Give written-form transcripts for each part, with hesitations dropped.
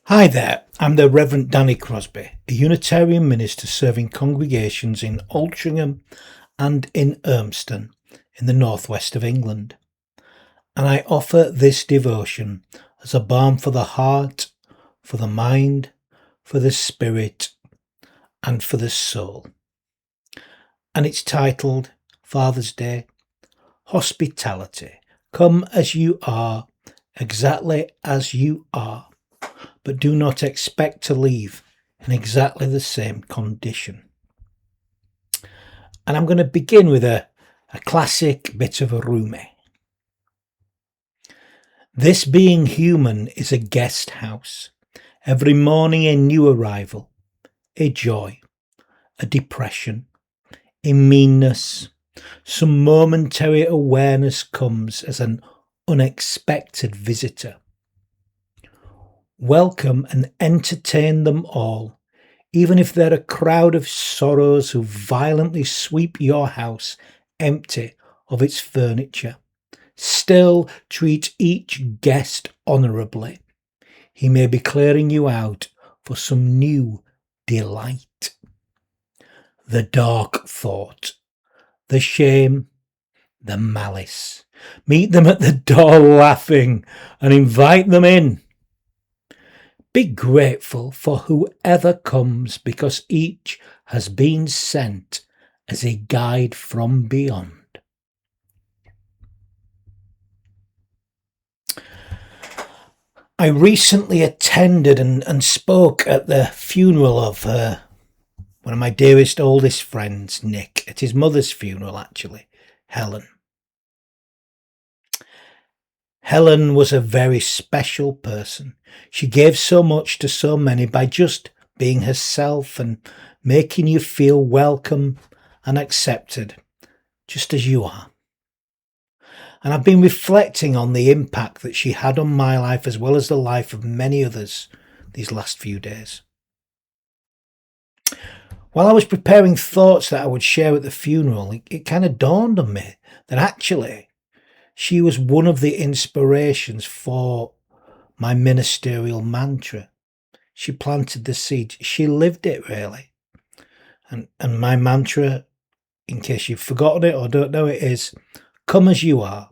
Hi there, I'm the Reverend Danny Crosby, a Unitarian minister serving congregations in Altrincham and in Urmston in the northwest of England. And I offer this devotion as a balm for the heart, for the mind, for the spirit, and for the soul. And it's titled Father's Day, Hospitality. Come as you are, exactly as you are, but do not expect to leave in exactly the same condition. And I'm going to begin with a classic bit of a Rumi. This being human is a guest house. Every morning a new arrival, a joy, a depression, a meanness. Some momentary awareness comes as an unexpected visitor. Welcome and entertain them all, even if they're a crowd of sorrows who violently sweep your house empty of its furniture. Still treat each guest honourably. He may be clearing you out for some new delight. The dark thought, the shame, the malice. Meet them at the door laughing and invite them in. Be grateful for whoever comes because each has been sent as a guide from beyond. I recently attended and spoke at the funeral of one of my dearest, oldest friends, Nick, at his mother's funeral, actually, Helen. Helen was a very special person. She gave so much to so many by just being herself and making you feel welcome and accepted, just as you are. And I've been reflecting on the impact that she had on my life as well as the life of many others these last few days. While I was preparing thoughts that I would share at the funeral, it kind of dawned on me that actually she was one of the inspirations for my ministerial mantra. She planted the seed. She lived it, really. And my mantra, in case you've forgotten it or don't know it, is come as you are,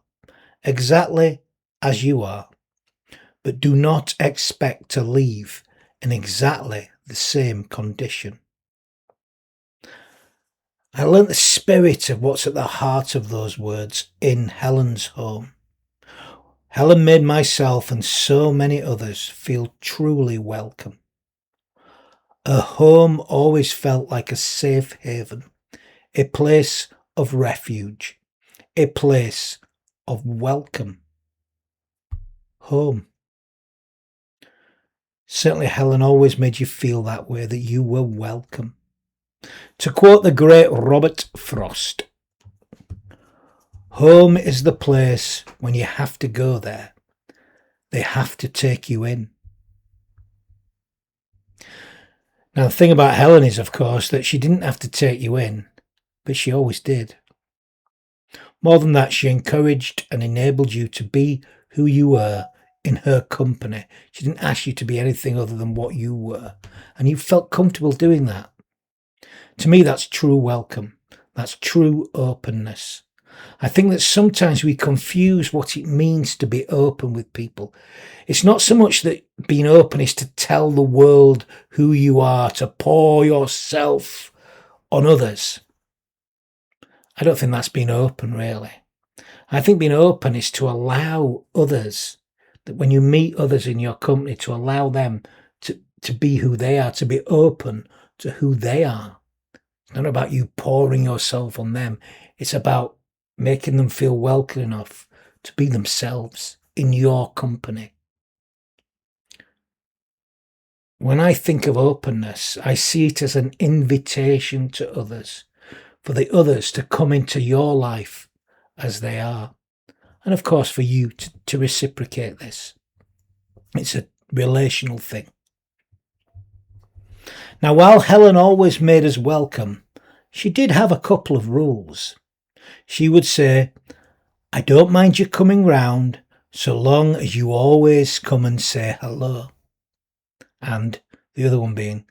exactly as you are, but do not expect to leave in exactly the same condition. I learnt the spirit of what's at the heart of those words in Helen's home. Helen made myself and so many others feel truly welcome. Her home always felt like a safe haven, a place of refuge, a place of welcome. Home. Certainly Helen always made you feel that way, that you were welcome. To quote the great Robert Frost, home is the place when you have to go there. They have to take you in. Now, the thing about Helen is, of course, that she didn't have to take you in, but she always did. More than that, she encouraged and enabled you to be who you were in her company. She didn't ask you to be anything other than what you were, and you felt comfortable doing that. To me, that's true welcome. That's true openness. I think that sometimes we confuse what it means to be open with people. It's not so much that being open is to tell the world who you are, to pour yourself on others. I don't think that's being open, really. I think being open is to allow others, that when you meet others in your company, to allow them to be who they are, to be open to who they are. It's not about you pouring yourself on them. It's about making them feel welcome enough to be themselves in your company. When I think of openness, I see it as an invitation to others, for the others to come into your life as they are. And of course, for you to reciprocate this. It's a relational thing. Now, while Helen always made us welcome, she did have a couple of rules. She would say, I don't mind you coming round so long as you always come and say hello. And the other one being,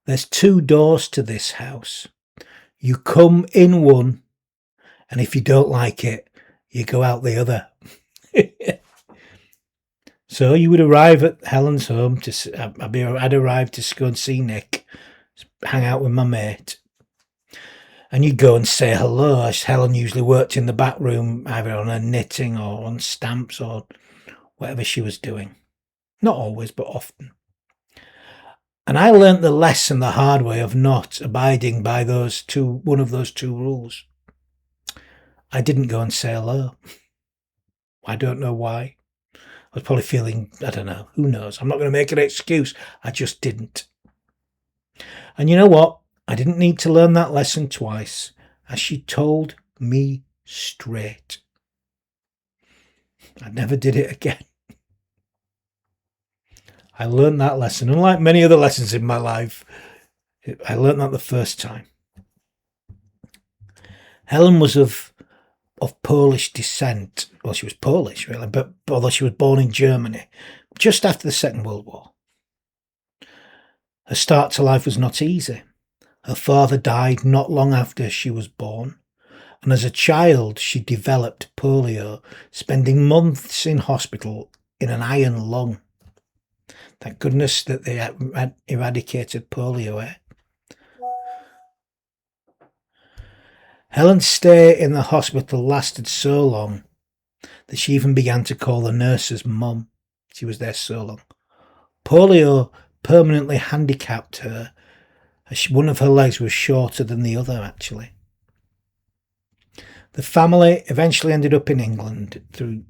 there's 2 doors to this house. You come in one, and if you don't like it, you go out the other. So you would arrive at Helen's home I'd arrived to go and see Nick, hang out with my mate. And you'd go and say hello, as Helen usually worked in the back room, either on her knitting or on stamps or whatever she was doing. Not always, but often. And I learnt the lesson the hard way of not abiding by one of those 2 rules. I didn't go and say hello. I don't know why. I was probably feeling, I don't know, who knows? I'm not going to make an excuse. I just didn't. And you know what? I didn't need to learn that lesson twice, as she told me straight. I never did it again. I learned that lesson, unlike many other lessons in my life. I learned that the first time. Helen was of Polish descent. Well, she was Polish, really, but although she was born in Germany, just after the Second World War. Her start to life was not easy. Her father died not long after she was born, and as a child she developed polio, spending months in hospital in an iron lung. Thank goodness that they eradicated polio, eh? Helen's stay in the hospital lasted so long that she even began to call the nurses mum. She was there so long. Polio permanently handicapped her, as one of her legs was shorter than the other, actually. The family eventually ended up in England through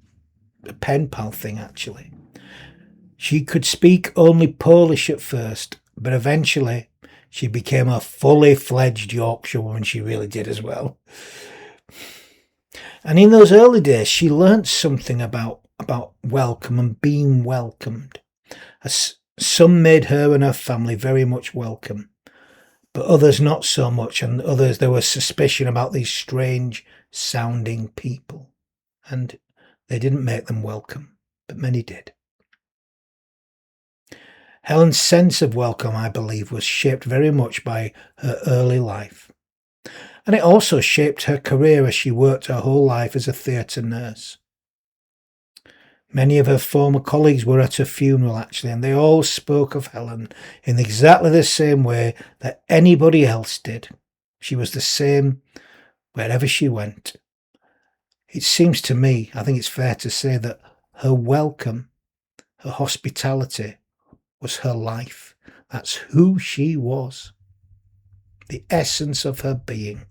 a pen pal thing, actually. She could speak only Polish at first, but eventually she became a fully fledged Yorkshire woman. She really did as well. And in those early days, she learnt something about welcome and being welcomed. Some made her and her family very much welcome, but others not so much, and others there was suspicion about these strange sounding people, and they didn't make them welcome, but many did. Helen's sense of welcome, I believe, was shaped very much by her early life, and it also shaped her career as she worked her whole life as a theatre nurse. Many of her former colleagues were at her funeral, actually, and they all spoke of Helen in exactly the same way that anybody else did. She was the same wherever she went. It seems to me, I think it's fair to say, that her welcome, her hospitality, was her life. That's who she was, the essence of her being.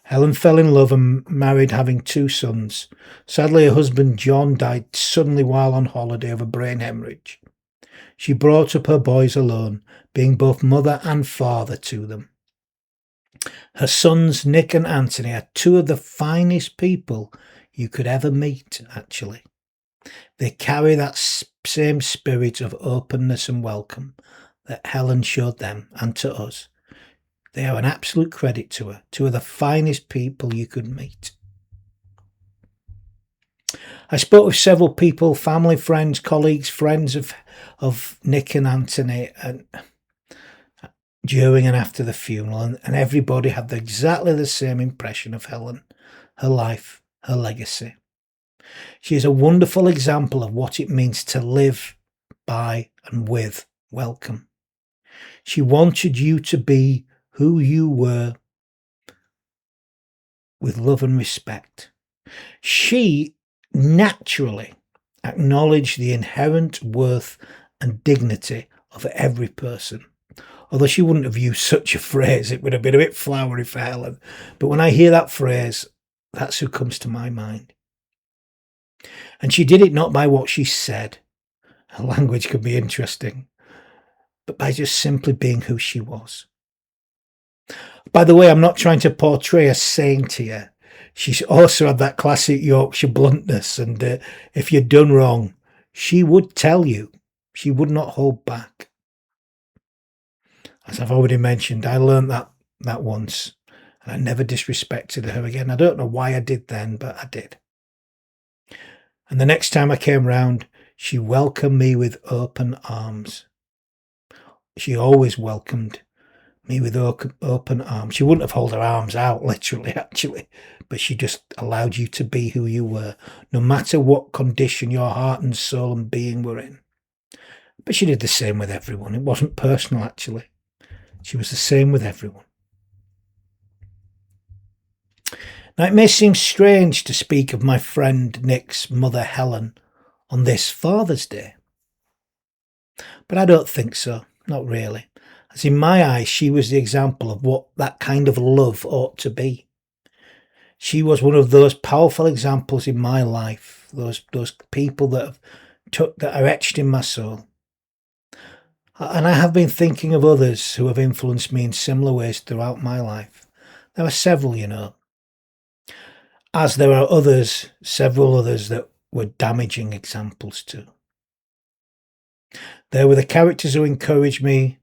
Helen fell in love and married, having 2 sons. Sadly, her husband John died suddenly while on holiday of a brain hemorrhage. She brought up her boys alone, being both mother and father to them. Her sons, Nick and Anthony, are 2 of the finest people you could ever meet, actually. They carry that same spirit of openness and welcome that Helen showed them and to us. They are an absolute credit to her, 2 of the finest people you could meet. I spoke with several people, family, friends, colleagues, friends of Nick and Anthony, and during and after the funeral, and everybody had exactly the same impression of Helen, her life, her legacy. She is a wonderful example of what it means to live by and with welcome. She wanted you to be who you were, with love and respect. She naturally acknowledged the inherent worth and dignity of every person. Although she wouldn't have used such a phrase, it would have been a bit flowery for Helen. But when I hear that phrase, that's who comes to my mind. And she did it not by what she said. Her language could be interesting, but by just simply being who she was. By the way, I'm not trying to portray a saint here. She's also had that classic Yorkshire bluntness, and if you'd done wrong, she would tell you. She would not hold back. As I've already mentioned, I learned that once, and I never disrespected her again. I don't know why I did then, but I did. And the next time I came round, She welcomed me with open arms. She always welcomed me with open arms. She wouldn't have held her arms out, literally, actually, but she just allowed you to be who you were, no matter what condition your heart and soul and being were in. But she did the same with everyone. It wasn't personal, actually. She was the same with everyone. Now, it may seem strange to speak of my friend Nick's mother, Helen, on this Father's Day, but I don't think so, not really. As in my eyes, she was the example of what that kind of love ought to be. She was one of those powerful examples in my life, those people that are etched in my soul. And I have been thinking of others who have influenced me in similar ways throughout my life. There are several, as there are several others that were damaging examples too. There were the characters who encouraged me,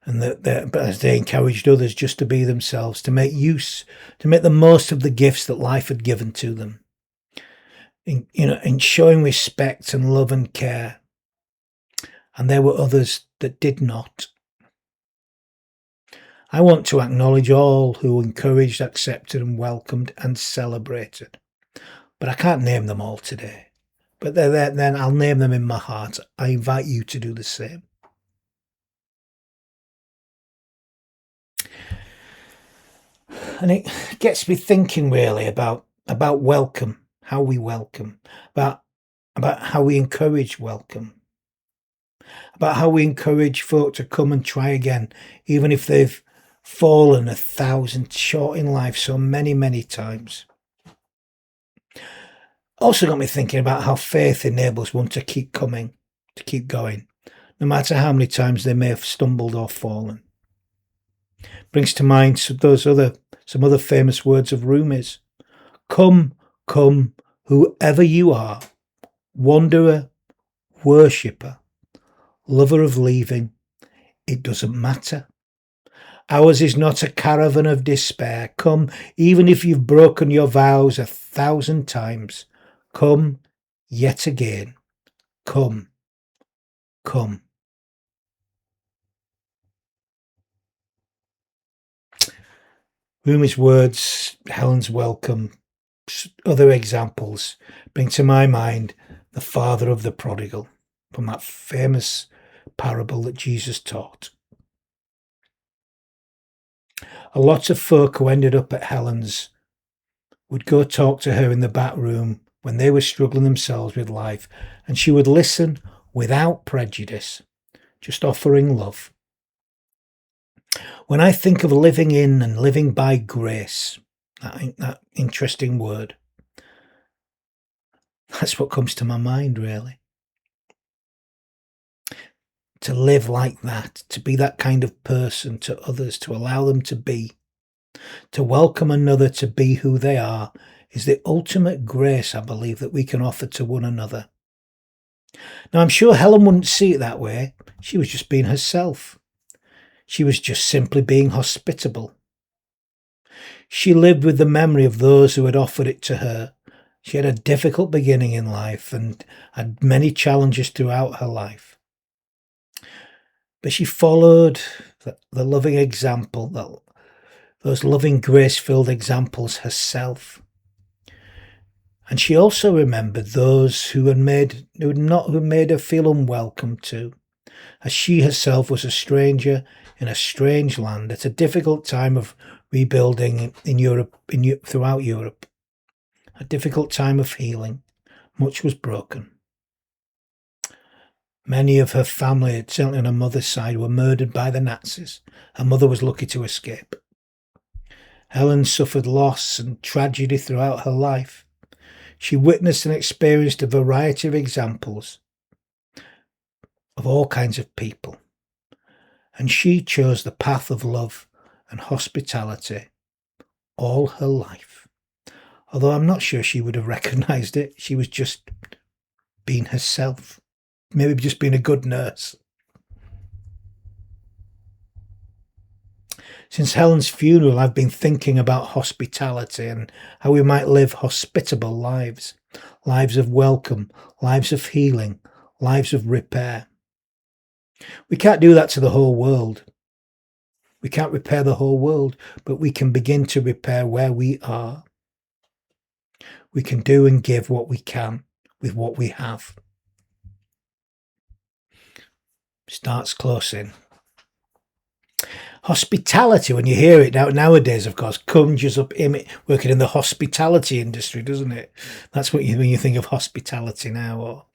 but as they encouraged others just to be themselves, to make the most of the gifts that life had given to them, in showing respect and love and care. And there were others that did not. I want to acknowledge all who encouraged, accepted and welcomed and celebrated. But I can't name them all today. But then I'll name them in my heart. I invite you to do the same. And it gets me thinking really about welcome, how we welcome, about how we encourage welcome, about how we encourage folk to come and try again, even if they've fallen 1,000 short in life so many, many times. Also got me thinking about how faith enables one to keep coming, to keep going, no matter how many times they may have stumbled or fallen. Brings to mind some other famous words of Rumi's. Come, come, whoever you are, wanderer, worshipper, lover of leaving, it doesn't matter. Ours is not a caravan of despair. Come, even if you've broken your vows 1,000 times. Come yet again. Come, come. Rumi's words, Helen's welcome, other examples bring to my mind the father of the prodigal from that famous parable that Jesus taught. A lot of folk who ended up at Helen's would go talk to her in the back room when they were struggling themselves with life, and she would listen without prejudice, just offering love. When I think of living in and living by grace, that interesting word, that's what comes to my mind, really. To live like that, to be that kind of person to others, to allow them to be, to welcome another to be who they are, is the ultimate grace, I believe, that we can offer to one another. Now, I'm sure Helen wouldn't see it that way. She was just being herself. She was just simply being hospitable. She lived with the memory of those who had offered it to her. She had a difficult beginning in life and had many challenges throughout her life. But she followed the loving example, those loving, grace-filled examples herself. And she also remembered those who had made her feel unwelcome too, as she herself was a stranger in a strange land at a difficult time of rebuilding in Europe, throughout Europe. A difficult time of healing. Much was broken. Many of her family, certainly on her mother's side, were murdered by the Nazis. Her mother was lucky to escape. Helen suffered loss and tragedy throughout her life. She witnessed and experienced a variety of examples of all kinds of people. And she chose the path of love and hospitality all her life. Although I'm not sure she would have recognised it. She was just being herself. Maybe just being a good nurse. Since Helen's funeral, I've been thinking about hospitality and how we might live hospitable lives. Lives of welcome, lives of healing, lives of repair. We can't do that to the whole world. We can't repair the whole world, but we can begin to repair where we are. We can do and give what we can with what we have. Starts close in. Hospitality, when you hear it nowadays, of course, conjures up working in the hospitality industry, doesn't it? That's what when you think of hospitality now, or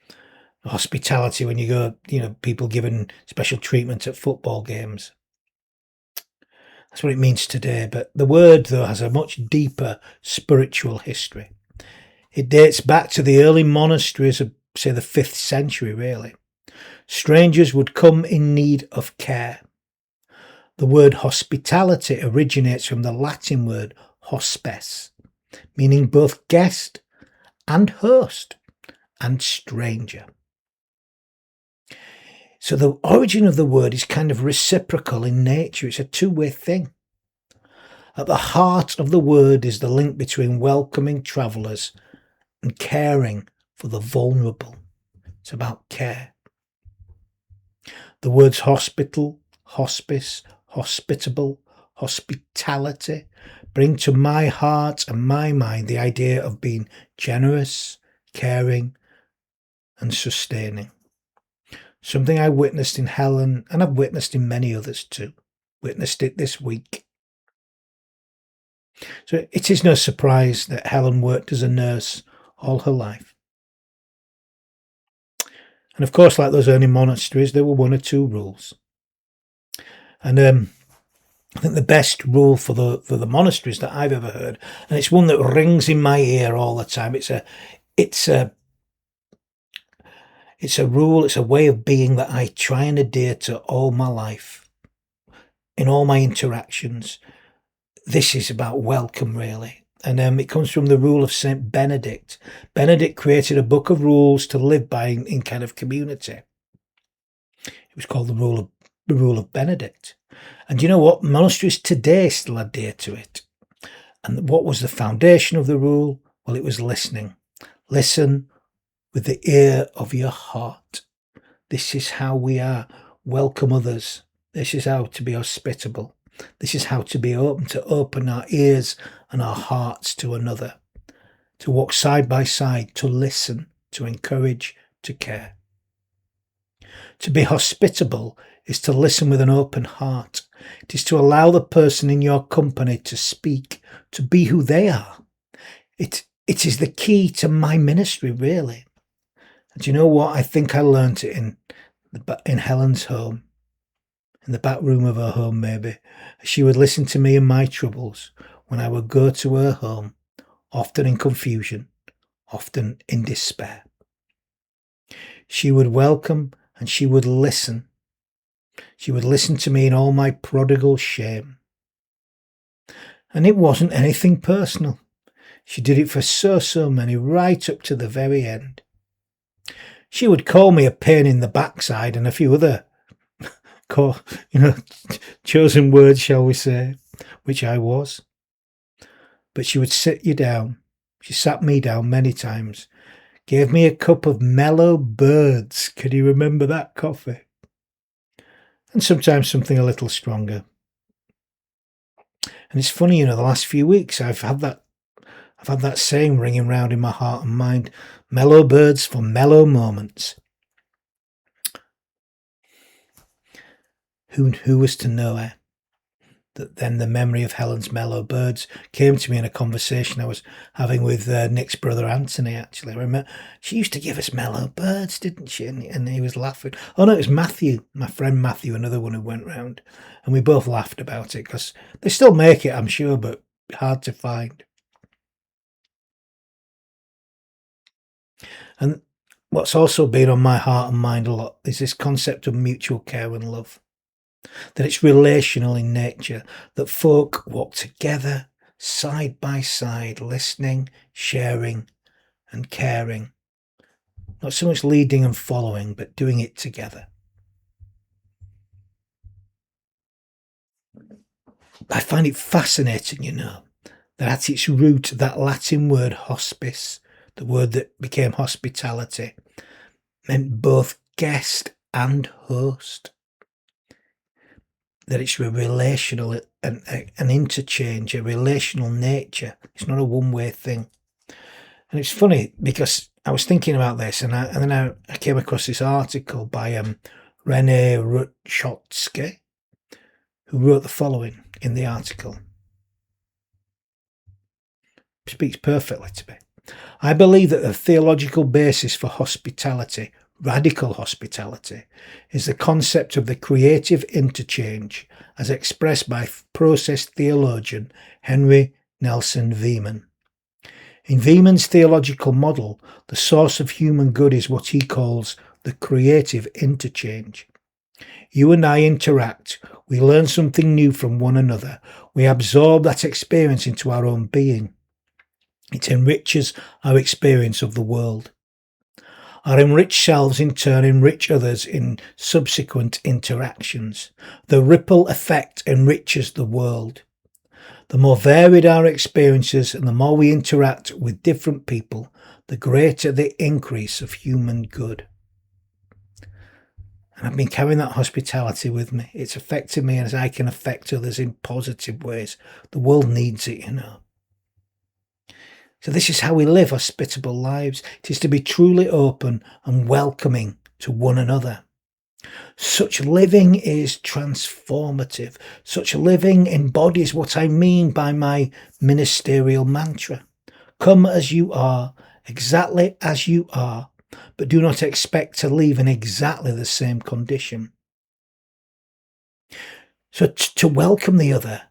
hospitality when you go, people given special treatment at football games. That's what it means today. But the word, though, has a much deeper spiritual history. It dates back to the early monasteries of, say, the 5th century, really. Strangers would come in need of care. The word hospitality originates from the Latin word hospes, meaning both guest and host and stranger. So the origin of the word is kind of reciprocal in nature. It's a two-way thing. At the heart of the word is the link between welcoming travellers and caring for the vulnerable. It's about care. The words hospital, hospice, hospitable, hospitality bring to my heart and my mind the idea of being generous, caring, and sustaining. Something I witnessed in Helen, and I've witnessed in many others too. Witnessed it this week. So it is no surprise that Helen worked as a nurse all her life. And of course, like those early monasteries, there were one or two rules. And I think the best rule for the monasteries that I've ever heard, and it's one that rings in my ear all the time. It's a rule. It's a way of being that I try and adhere to all my life, in all my interactions. This is about welcome, really. And it comes from the rule of Saint Benedict. Benedict created a book of rules to live by in kind of community. It was called the rule of Benedict. And you know what? Monasteries today still adhere to it. And what was the foundation of the rule? Well, it was listening. Listen with the ear of your heart. This is how we are. Welcome others. This is how to be hospitable. This is how to be open, to open our ears and our hearts to another, to walk side by side, to listen, to encourage, to care. To be hospitable is to listen with an open heart. It is to allow the person in your company to speak, to be who they are. It is the key to my ministry, really. And do you know what? I think I learnt it in Helen's home. In the back room of her home, maybe. She would listen to me and my troubles when I would go to her home, often in confusion, often in despair. She would welcome and she would listen. She would listen to me in all my prodigal shame. And it wasn't anything personal. She did it for so many, right up to the very end. She would call me a pain in the backside and a few other chosen words, shall we say, which I was. But she would sit you down. She sat me down many times, gave me a cup of mellow birds. Can you remember that coffee? And sometimes something a little stronger. And it's funny, the last few weeks I've had that saying ringing round in my heart and mind: mellow birds for mellow moments. Who was to know that then the memory of Helen's mellow birds came to me in a conversation I was having with Nick's brother Anthony, actually. I remember she used to give us mellow birds, didn't she? And he was laughing. Oh no, it was Matthew, my friend Matthew, another one who went round. And we both laughed about it because they still make it, I'm sure, but hard to find. And what's also been on my heart and mind a lot is this concept of mutual care and love. That it's relational in nature, that folk walk together, side by side, listening, sharing and caring. Not so much leading and following, but doing it together. I find it fascinating, that at its root, that Latin word hospice, the word that became hospitality, meant both guest and host. That it's a relational, an interchange, a relational nature. It's not a one-way thing. And it's funny because I was thinking about this, and then I came across this article by Rene Rutschotsky, who wrote the following in the article. It speaks perfectly to me. I believe that the theological basis for hospitality, radical hospitality, is the concept of the creative interchange as expressed by process theologian Henry Nelson Veeman. In Veeman's theological model, the source of human good is what he calls the creative interchange. You and I interact, we learn something new from one another, we absorb that experience into our own being. It enriches our experience of the world. Our enriched selves in turn enrich others in subsequent interactions. The ripple effect enriches the world. The more varied our experiences and the more we interact with different people, the greater the increase of human good. And I've been carrying that hospitality with me. It's affected me as I can affect others in positive ways. The world needs it, So this is how we live hospitable lives. It is to be truly open and welcoming to one another. Such living is transformative. Such living embodies what I mean by my ministerial mantra. Come as you are, exactly as you are, but do not expect to leave in exactly the same condition. So to welcome the other,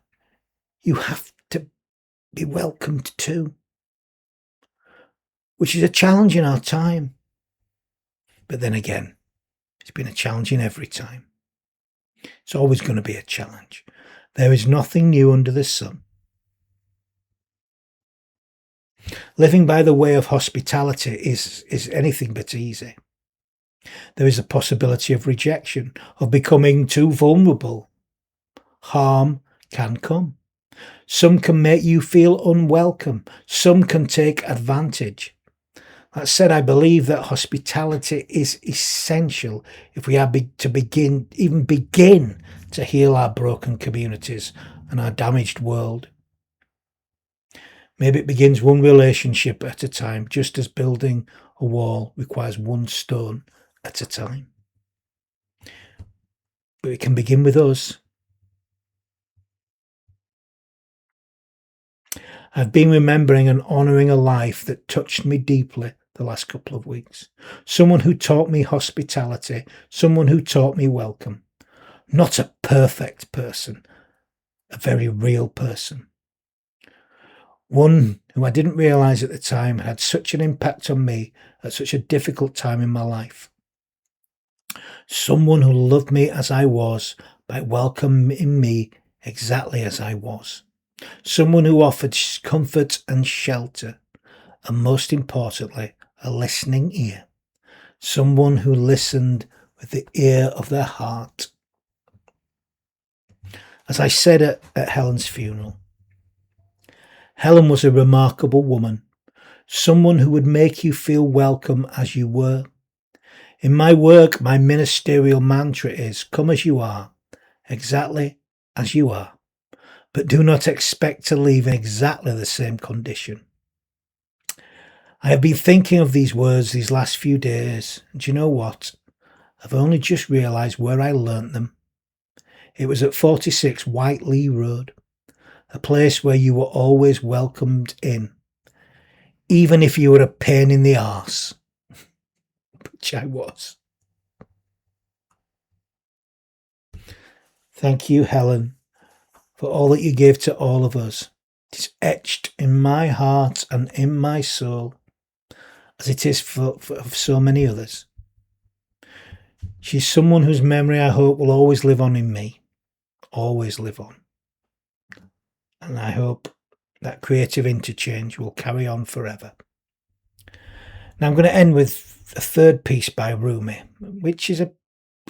you have to be welcomed too, which is a challenge in our time. But then again, it's been a challenge in every time. It's always going to be a challenge. There is nothing new under the sun. Living by the way of hospitality is anything but easy. There is a possibility of rejection, of becoming too vulnerable. Harm can come. Some can make you feel unwelcome. Some can take advantage. That said, I believe that hospitality is essential if we are to begin to heal our broken communities and our damaged world. Maybe it begins one relationship at a time, just as building a wall requires one stone at a time. But it can begin with us. I've been remembering and honouring a life that touched me deeply the last couple of weeks. Someone who taught me hospitality, someone who taught me welcome. Not a perfect person, a very real person. One who I didn't realise at the time had such an impact on me at such a difficult time in my life. Someone who loved me as I was by welcoming me exactly as I was. Someone who offered comfort and shelter, and most importantly, a listening ear. Someone who listened with the ear of their heart. As I said at Helen's funeral, Helen was a remarkable woman, someone who would make you feel welcome as you were. In my work, my ministerial mantra is, come as you are, exactly as you are, but do not expect to leave in exactly the same condition. I have been thinking of these words these last few days, and do you know what? I've only just realised where I learnt them. It was at 46 Whiteley Road, a place where you were always welcomed in, even if you were a pain in the arse, which I was. Thank you, Helen, for all that you gave to all of us. It is etched in my heart and in my soul, as it is for so many others. She's someone whose memory I hope will always live on in me, always live on. And I hope that creative interchange will carry on forever. Now I'm going to end with a third piece by Rumi, which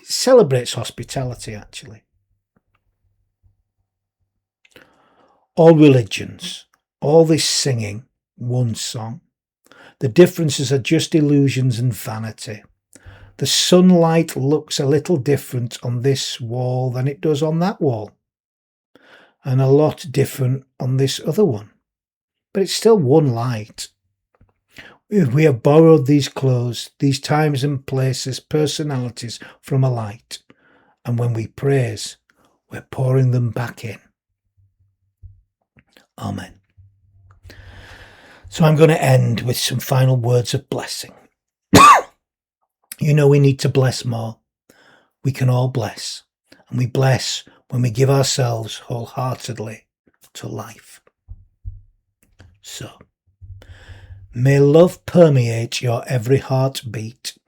celebrates hospitality actually. All religions, all this singing, one song. The differences are just illusions and vanity. The sunlight looks a little different on this wall than it does on that wall, and a lot different on this other one. But it's still one light. We have borrowed these clothes, these times and places, personalities from a light, and when we praise, we're pouring them back in. Amen. So I'm going to end with some final words of blessing. You know, we need to bless more. We can all bless, and we bless when we give ourselves wholeheartedly to life. So, may love permeate your every heartbeat.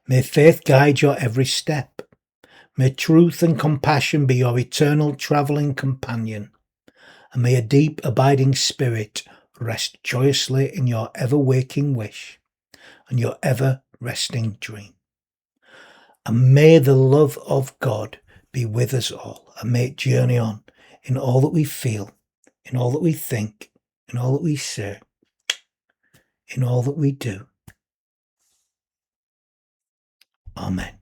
May faith guide your every step. May truth and compassion be your eternal travelling companion. And may a deep abiding spirit rest joyously in your ever-waking wish and your ever-resting dream. And may the love of God be with us all, and may it journey on in all that we feel, in all that we think, in all that we say, in all that we do. Amen.